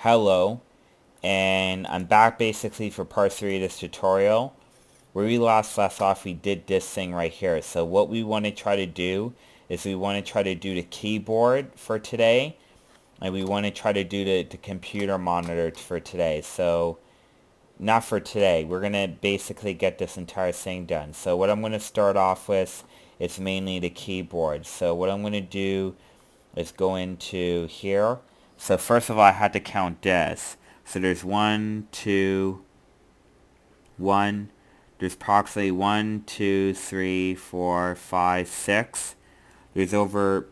Hello, and I'm back basically for part 3 of this tutorial. Where we left off, we did this thing right here. So what we want to try to do is we want to try to do the keyboard for today, and we want to try to do the computer monitor for today. So not for today. We're going to basically get this entire thing done. So what I'm going to start off with is mainly the keyboard. So what I'm going to do is go into here. So first of all, I had to count this. So there's 1, 2, 1. There's approximately 1, 2, 3, 4, 5, 6. There's over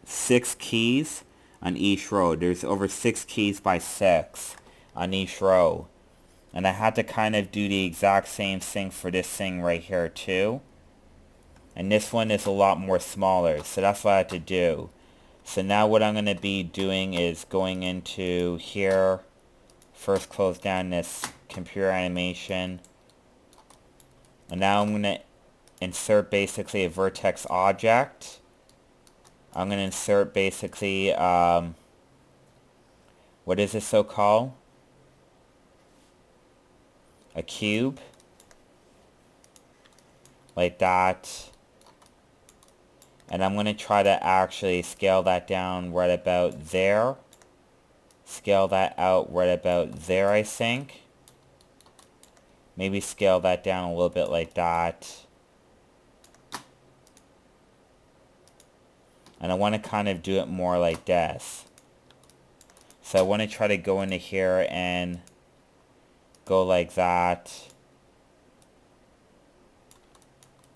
6 keys on each row. There's over 6 keys by 6 on each row. And I had to kind of do the exact same thing for this thing right here too. And this one is a lot more smaller, so that's what I had to do. So now what I'm going to be doing is going into here. First close down this computer animation. And now I'm going to insert basically a vertex object. I'm going to insert basically, what is this so called? A cube. Like that. And I'm going to try to actually scale that down right about there. Scale that out right about there, I think. Maybe scale that down a little bit like that. And I want to kind of do it more like this. So I want to try to go into here and go like that.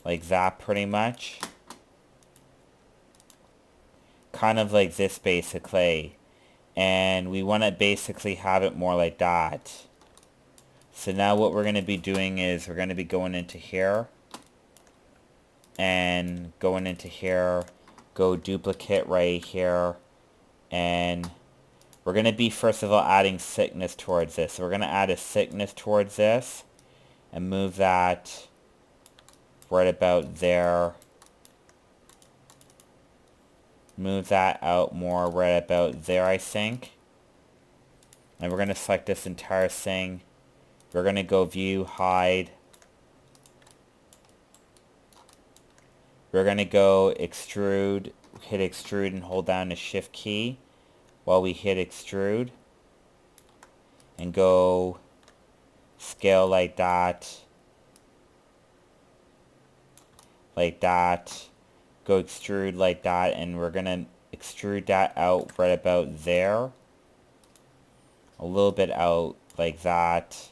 Like that pretty much. Kind of like this basically. And we want to basically have it more like that. So now what we're going to be doing is we're going to be going into here. And going into here. Go duplicate right here. And we're going to be first of all adding thickness towards this. So we're going to add a thickness towards this. And move that right about there. Move that out more right about there, I think. And we're going to select this entire thing. We're going to go view, hide. We're going to go extrude, hit extrude and hold down the shift key while we hit extrude. And go scale like that. Like that. Go extrude like that, and we're going to extrude that out right about there. A little bit out like that.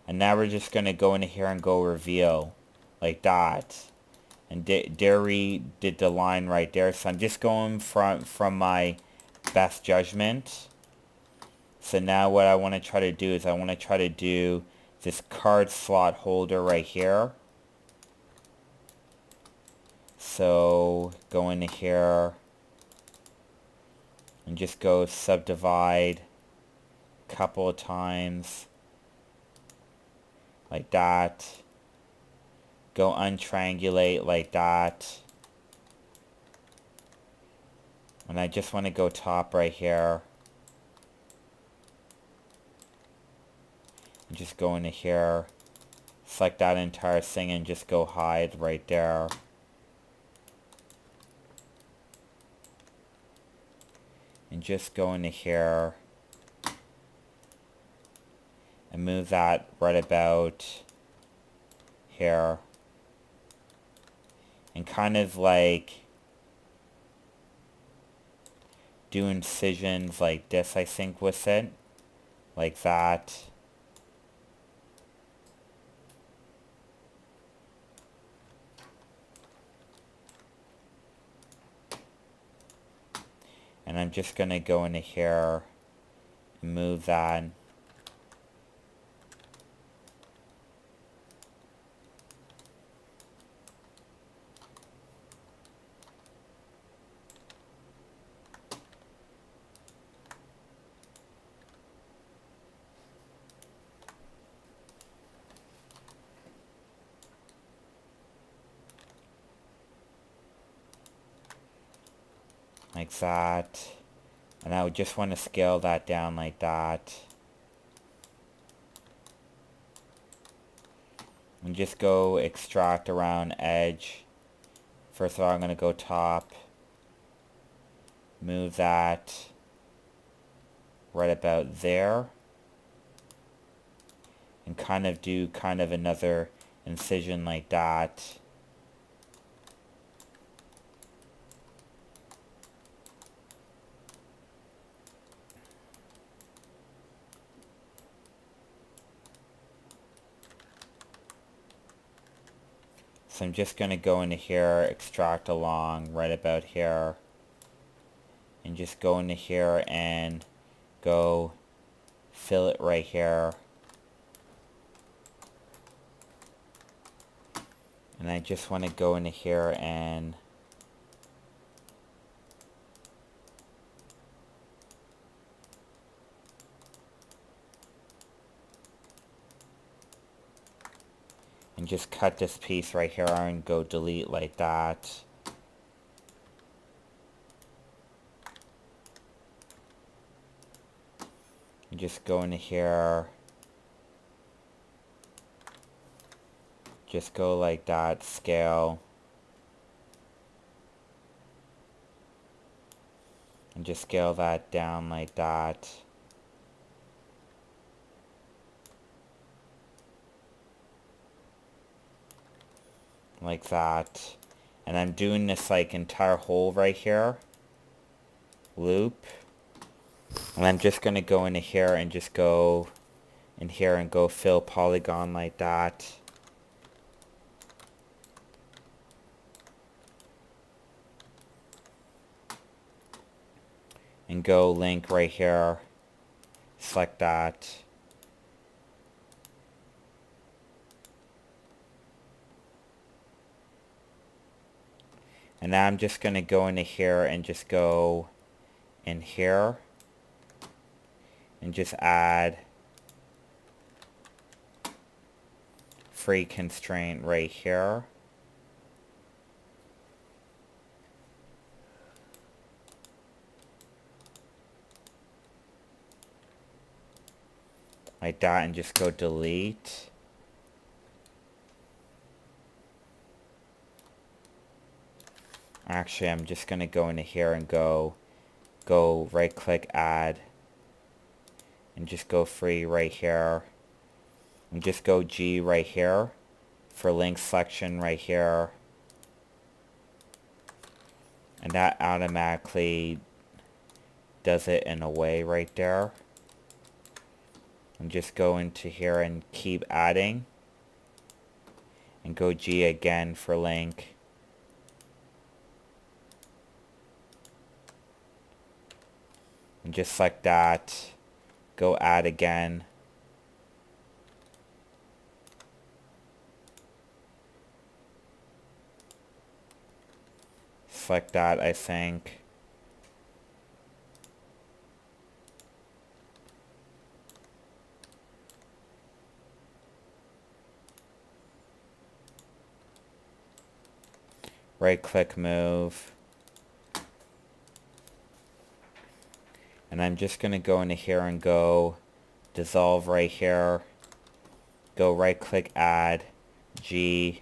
And now we're just going to go into here and go reveal like that. And there we did the line right there. So I'm just going from my best judgment. So now what I want to try to do is I want to try to do this card slot holder right here. So go into here and just go subdivide a couple of times like that. Go untriangulate like that. And I just want to go top right here. And just go into here. Select that entire thing and just go hide right there. And just go into here and move that right about here. And kind of like do incisions like this, I think, with it. Like that. And I'm just going to go into here and move that. Like that. And I would just want to scale that down like that. And just go extract around edge. First of all, I'm going to go top. Move that right about there. And kind of do kind of another incision like that. So I'm just going to go into here, extract along right about here. And just go into here and go fill it right here. And I just want to go into here and just cut this piece right here and go delete like that. And just go into here. Just go like that, scale. And just scale that down like that. Like that. And I'm doing this like entire hole right here. Loop. And I'm just going to go into here and just go in here and go fill polygon like that. And go link right here. Select that. And now I'm just going to go into here and just go in here. And just add free constraint right here. Like that, and just go delete. Actually, I'm just going to go into here and go right click add. And just go free right here. And just go G right here for link selection right here. And that automatically does it in a way right there. And just go into here and keep adding. And go G again for link. And just select that. Go add again. Select that, I think. Right click move. And I'm just going to go into here and go dissolve right here. Go right click add. G.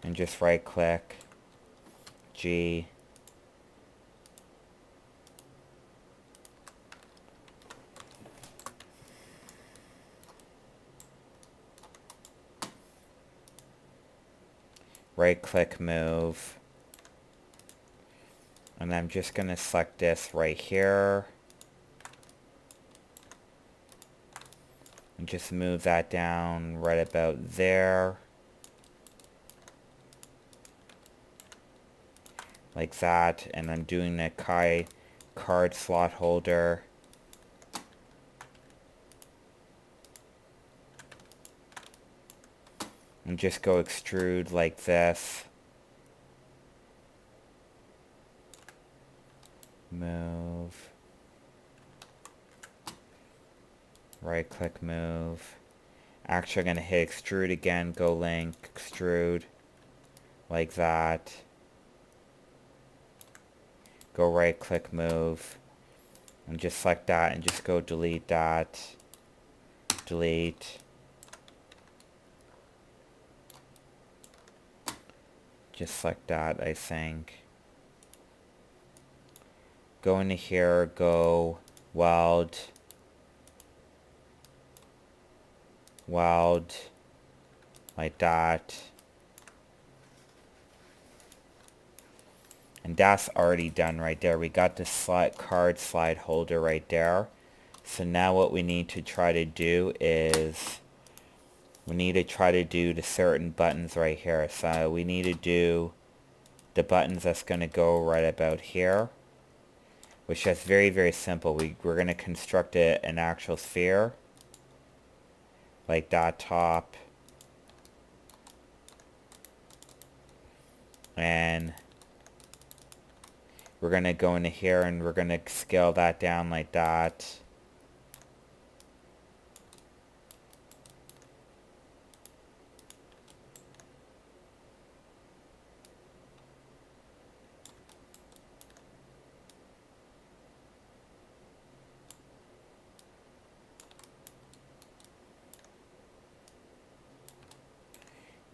And just right click. G. Right click move. And I'm just going to select this right here. And just move that down right about there. Like that. And I'm doing a card slot holder. And just go extrude like this. Move. right click, move. Actually, I'm going to hit extrude again, go link, extrude, like that. Go right click, move, and just select that and just go delete that, delete. Just like that, I think. Go into here, go weld, weld, like that. And that's already done right there. We got the card slide holder right there. So now what we need to try to do is we need to try to do the certain buttons right here. So we need to do the buttons that's going to go right about here, which is very, very simple. We're going to construct an actual sphere like that top, and we're going to go into here and we're going to scale that down like that.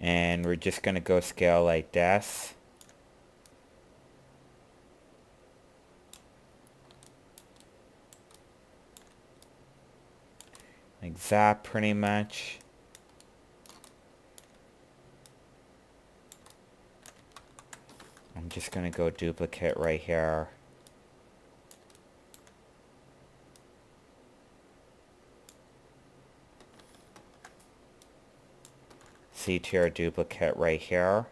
And we're just going to go scale like this. Like that, pretty much. I'm just going to go duplicate right here. C-tier duplicate right here.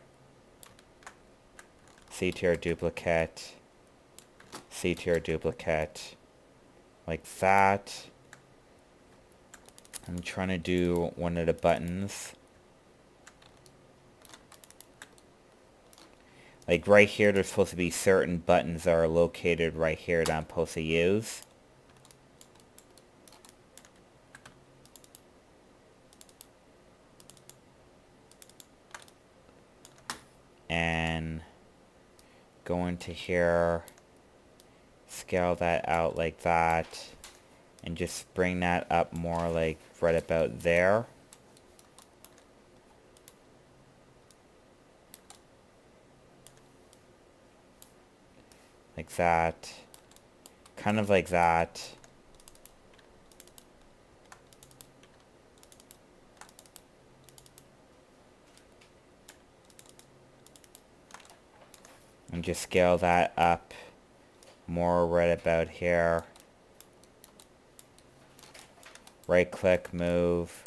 C-tier duplicate. C-tier duplicate. Like that. I'm trying to do one of the buttons. Like right here, there's supposed to be certain buttons that are located right here that I'm supposed to use. And go into here, scale that out like that, and just bring that up more like right about there. Like that. Kind of like that. And just scale that up more right about here. Right click, move.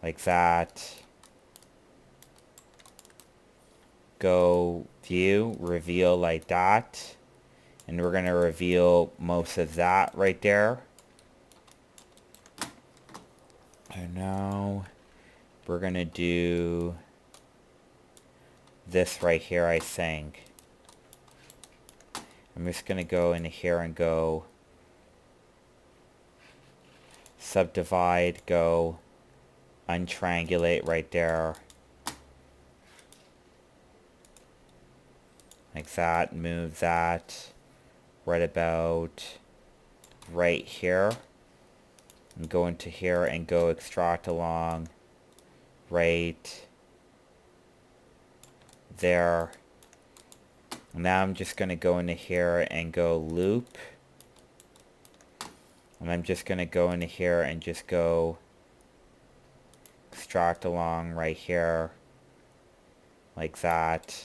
Like that. Go view, reveal like that. And we're going to reveal most of that right there. And now we're going to do this right here, I think. I'm just going to go into here and go subdivide, go untriangulate right there. Like that, move that right about right here. And go into here and go extract along right there. Now I'm just going to go into here and go loop. And I'm just going to go into here and just go extract along right here. Like that.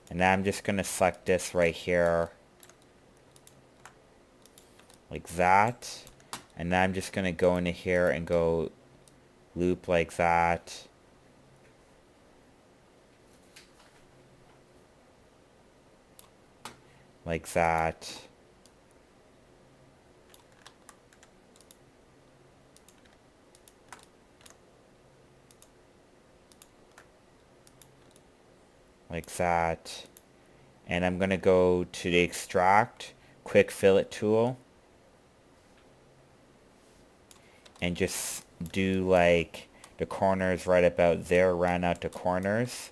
And now I'm just going to select this right here. Like that. And now I'm just going to go into here and go loop like that. Like that. Like that. And I'm going to go to the extract, quick fillet tool. And just do like the corners right about there, round out the corners.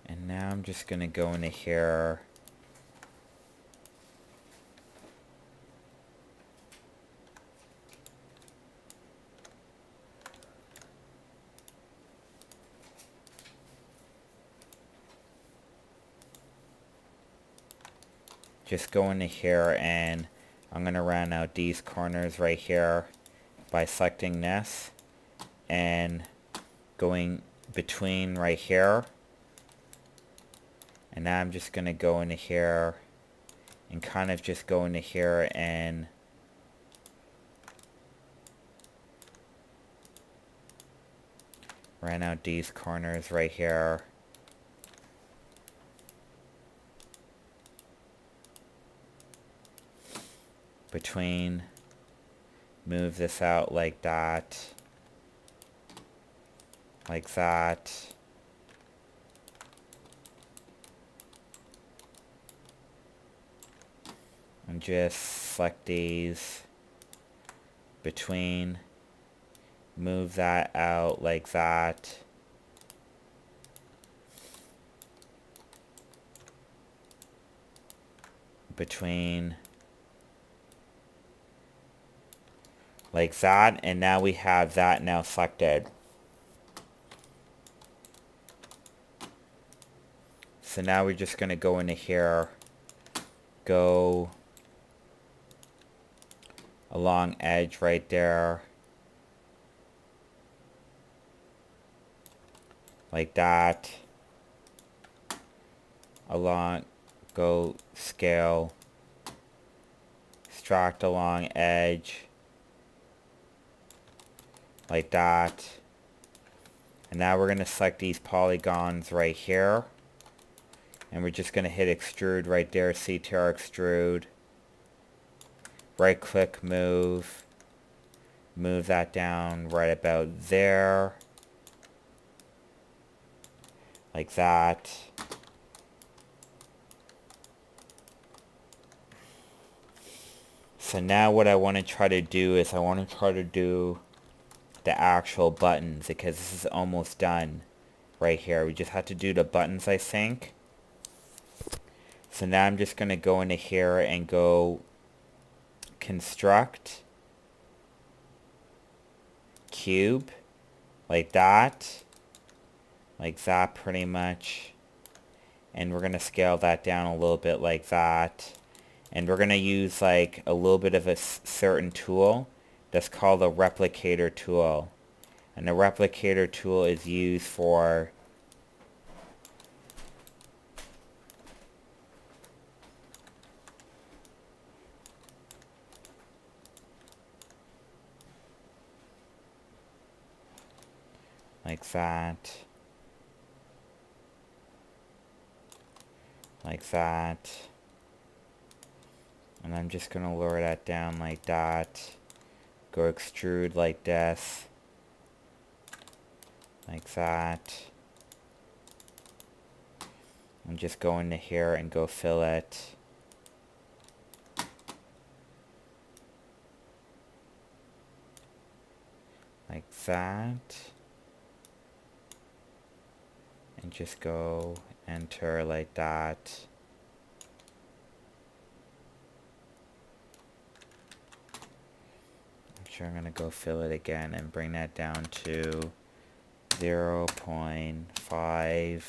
And now I'm just going to go into here. Just go into here and I'm going to round out these corners right here by selecting this and going between right here. And now I'm just going to go into here and kind of just go into here and round out these corners right here. Between, move this out like that, like that. And just select these, between, move that out like that. Between, like that, and now we have that now selected. So now we're just going to go into here, go along edge right there, like that, along, go scale, extract along edge, like that. And now we're going to select these polygons right here. And we're just going to hit extrude right there, CTR extrude. Right click, move. Move that down right about there. Like that. So now what I want to try to do is I want to try to do the actual buttons, because this is almost done right here. We just have to do the buttons, I think. So now I'm just going to go into here and go construct cube, like that pretty much. And we're going to scale that down a little bit like that. And we're going to use like a little bit of a certain tool that's called a Replicator Tool. And the Replicator Tool is used for like that, like that, and I'm just going to lower that down like that, go extrude like this, like that, and just go into here and go fillet, like that. And just go enter like that. I'm sure I'm going to go fill it again and bring that down to 0.5.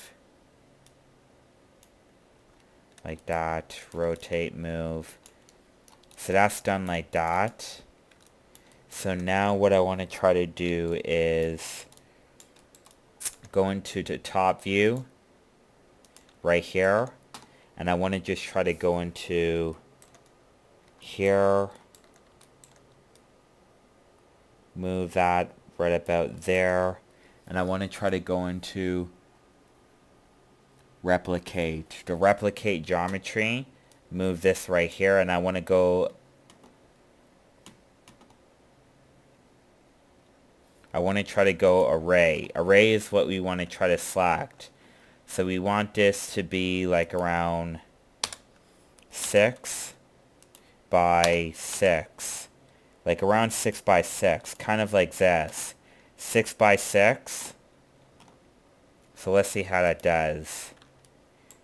Like that. Rotate, move. So that's done like that. So now what I want to try to do is go into the top view right here, and I want to just try to go into here, move that right about there, and I want to try to go into replicate, the replicate geometry, move this right here, and I want to go, I want to try to go array. Array is what we want to try to select. So we want this to be like around 6 by 6. Like around 6 by 6. Kind of like this. 6 by 6. So let's see how that does.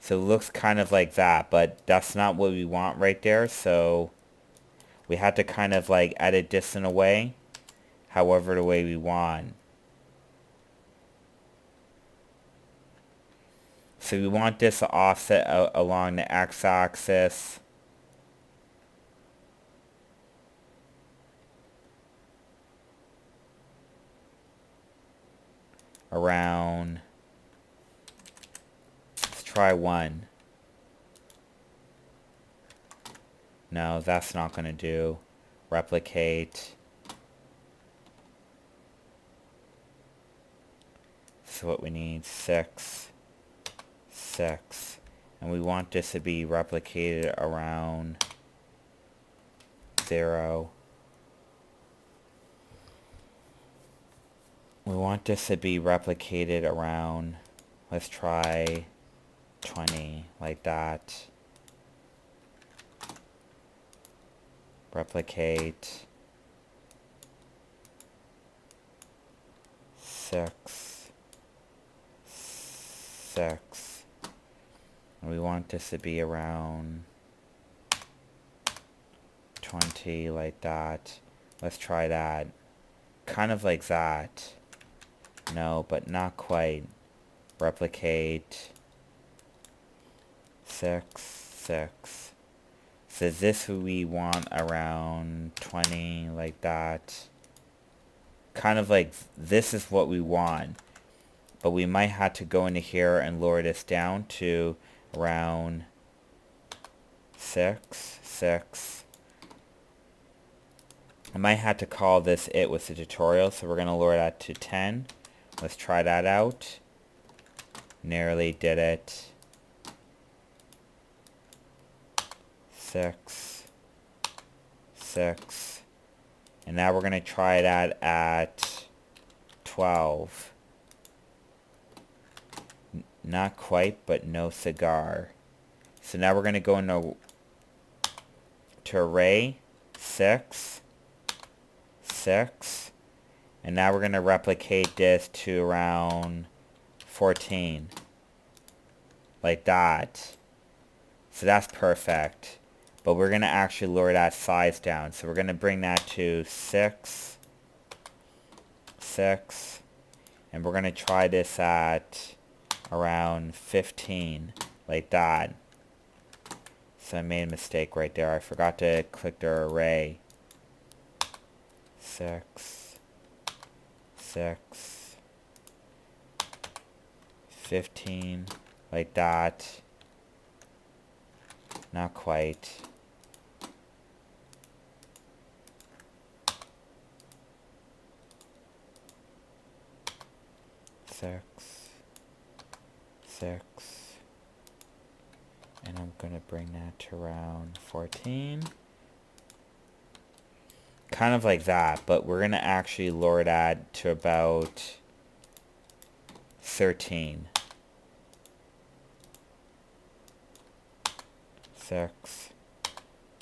So it looks kind of like that, but that's not what we want right there. So we have to kind of like edit this in a way, however the way we want. So we want this to offset along the x-axis. Around, let's try 1. No, that's not going to do. Replicate. So what we need, 6, 6. And we want this to be replicated around 0. We want this to be replicated around, let's try 20, like that. Replicate 6, 6. And we want this to be around 20, like that. Let's try that. Kind of like that. No, but not quite. Replicate 6, 6. So this we want around 20, like that. Kind of like this is what we want. But we might have to go into here and lower this down to around 6, 6. I might have to call this it with the tutorial, so we're going to lower that to 10. Let's try that out. Nearly did it. 6, 6. And now we're going to try that at 12. Not quite, but no cigar. So now we're going to go into array 6, 6. And now we're going to replicate this to around 14. Like that. So that's perfect. But we're going to actually lower that size down. So we're going to bring that to 6, 6. And we're going to try this at around 15. Like that. So I made a mistake right there. I forgot to click the array. 6, 6, 15, like that. Not quite. Six, 6. And I'm going to bring that to around 14. Kind of like that, but we're going to actually lower that to about 13. 6,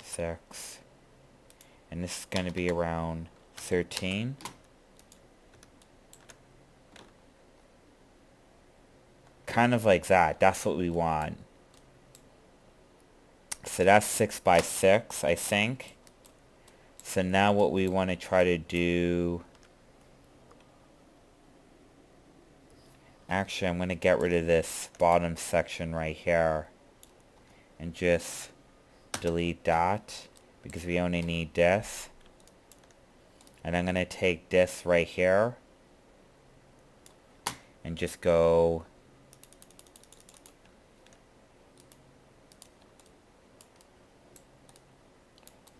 6. And this is going to be around 13. Kind of like that. That's what we want. So that's 6 by 6, I think. So now what we want to try to do... Actually, I'm going to get rid of this bottom section right here. And just delete that. Because we only need this. And I'm going to take this right here. And just go...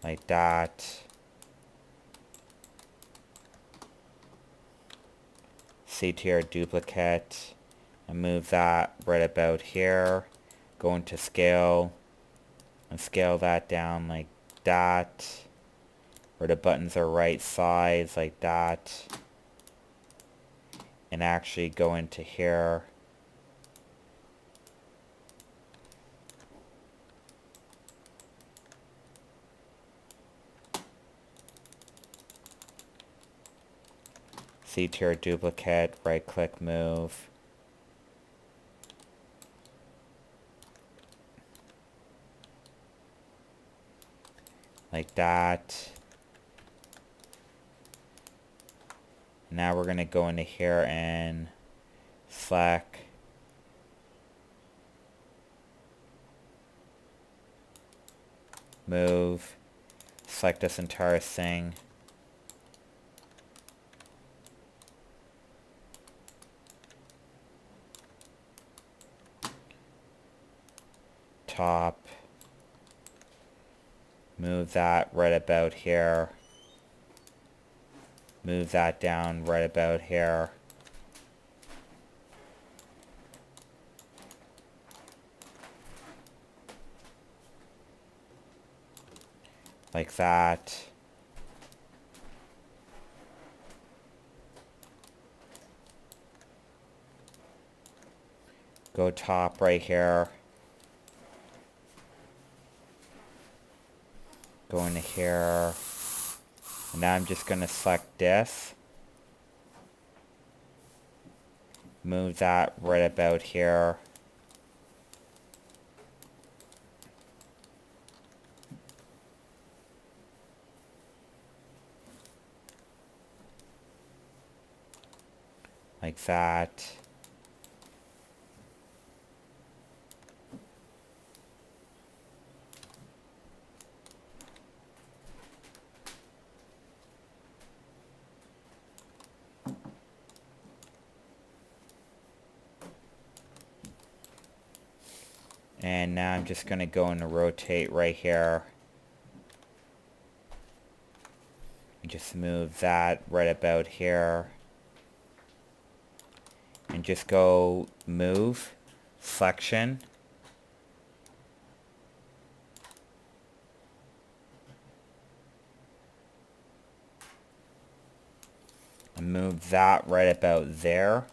like that. CTR duplicate. And move that right about here. Go into scale. And scale that down like that. Where the buttons are right size like that. And actually go into here. C-tier duplicate, right click, move. Like that. Now we're going to go into here and select move, select this entire thing, top, move that right about here, move that down right about here, like that. Go top right here, go into here, and now I'm just going to select this, move that right about here, like that. And now I'm just going to go into rotate right here. And just move that right about here. And just go move, selection. And move that right about there.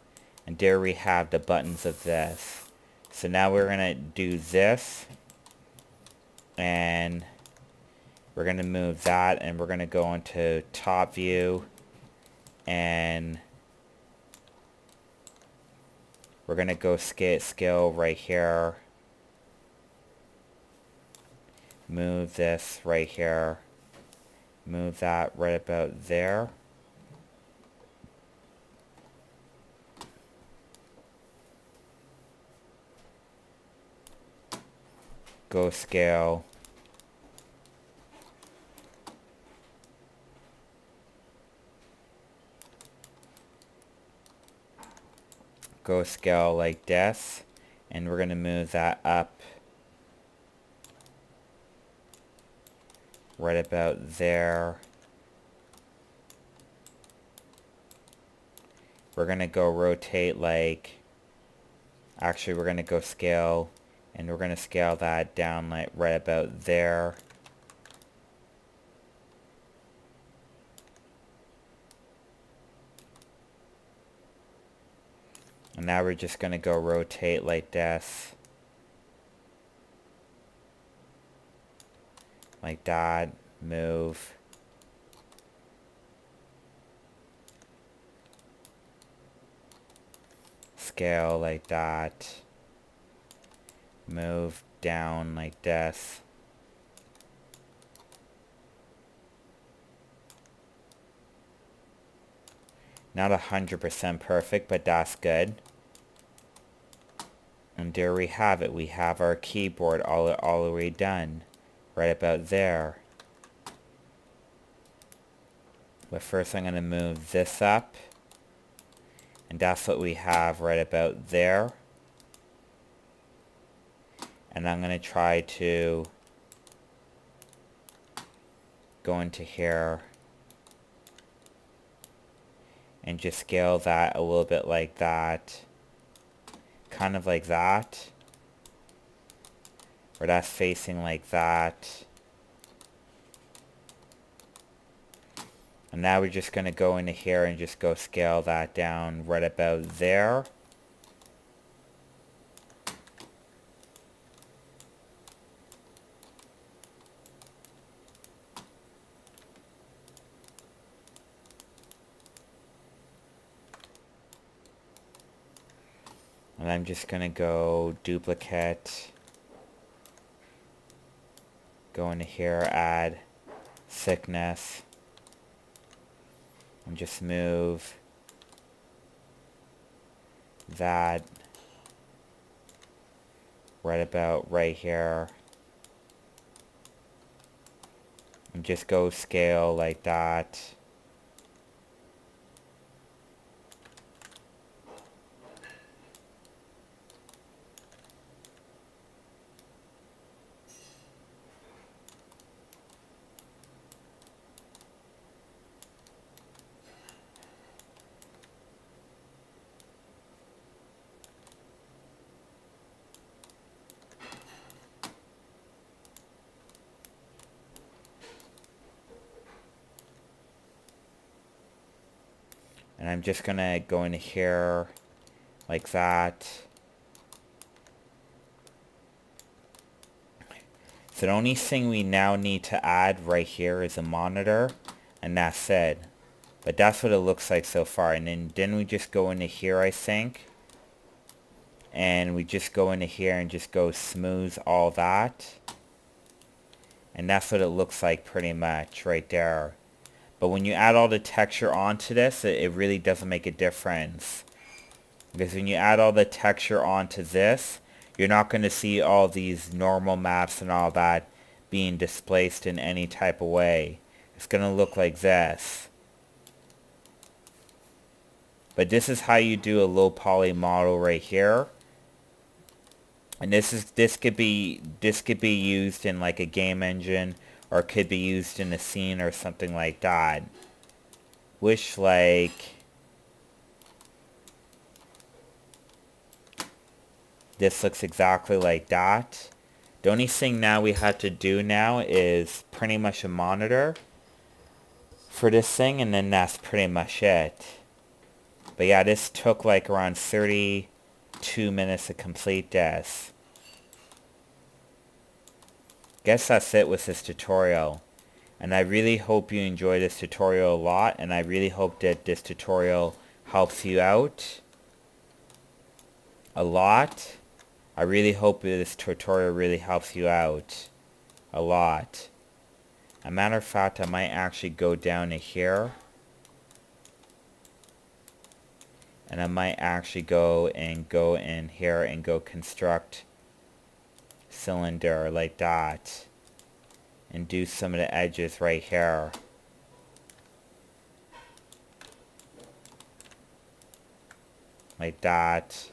And there we have the buttons of this. So now we're going to do this, and we're going to move that, and we're going to go into top view, and we're going to go scale right here, move this right here, move that right about there. Go scale. Go scale like this. And we're going to move that up right about there. We're going to go rotate like, actually we're going to go scale. And we're going to scale that down like right about there. And now we're just going to go rotate like this. Like that. Move. Scale like that. Move down like this. Not 100% perfect, but that's good. And there we have it. We have our keyboard all the way done. Right about there. But first I'm going to move this up. And that's what we have right about there. And I'm going to try to go into here and just scale that a little bit like that. Kind of like that. Or that's facing like that. And now we're just going to go into here and just go scale that down right about there. And I'm just going to go duplicate, go into here, add thickness, and just move that right about right here. And just go scale like that. And I'm just going to go into here like that. So the only thing we now need to add right here is a monitor, and that's it. But that's what it looks like so far. And then we just go into here, I think. And we just go into here and just go smooth all that. And that's what it looks like pretty much right there. But when you add all the texture onto this, it really doesn't make a difference. Because when you add all the texture onto this, you're not going to see all these normal maps and all that being displaced in any type of way. It's going to look like this. But this is how you do a low poly model right here. And this could be used in like a game engine, or it could be used in a scene or something like that. Wish like this looks exactly like that. The only thing now we have to do now is pretty much a monitor for this thing, and then that's pretty much it. But yeah, this took like around 32 minutes to complete this. Guess that's it with this tutorial. And I really hope you enjoy this tutorial a lot, and I really hope that this tutorial helps you out a lot. I really hope this tutorial really helps you out a lot. As a matter of fact, I might actually go down to here. And I might actually go in here and go construct cylinder like that. And do some of the edges right here. Like that.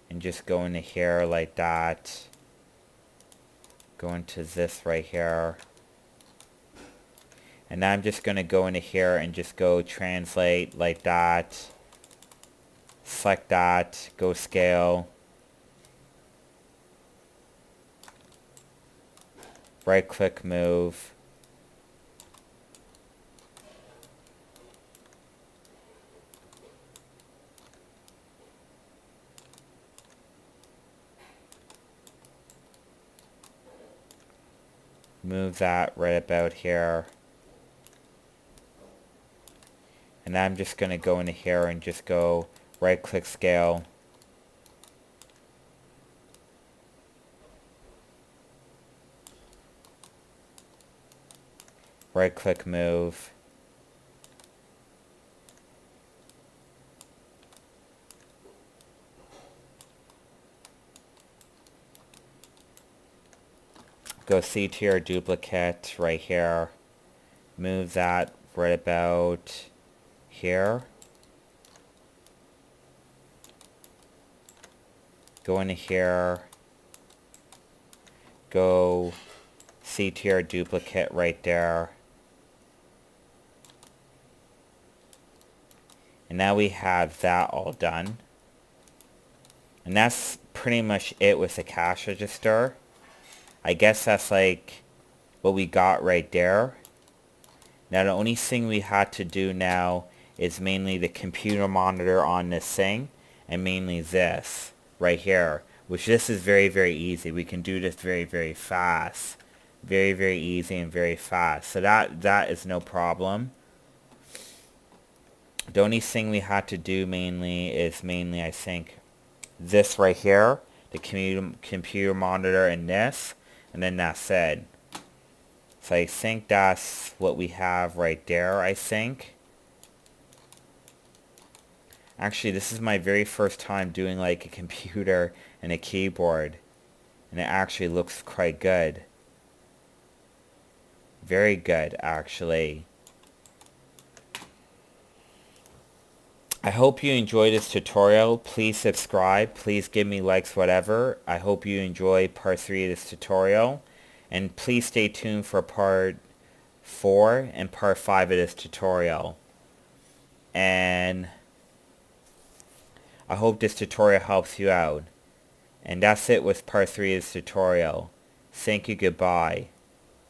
And just go into here like that. Go into this right here. And now I'm just going to go into here and just go translate like that. Select that. Go scale. Right click, move. Move that right about here. And I'm just going to go into here and just go right click, scale. Right click, move. Go C tier duplicate right here. Move that right about here. Go into here. Go C tier duplicate right there. And now we have that all done. And that's pretty much it with the cash register. I guess that's like what we got right there. Now the only thing we had to do now is mainly the computer monitor on this thing, and mainly this right here, which this is very, very easy. We can do this very, very fast. Very, very easy and very fast. So that is no problem. The only thing we had to do mainly I think, this right here, the computer monitor and this, and then that's it. So I think that's what we have right there, I think. Actually, this is my very first time doing like a computer and a keyboard, and it actually looks quite good. Very good, actually. I hope you enjoyed this tutorial. Please subscribe. Please give me likes, whatever. I hope you enjoy part 3 of this tutorial. And please stay tuned for part 4 and part 5 of this tutorial. And I hope this tutorial helps you out. And that's it with part 3 of this tutorial. Thank you, goodbye.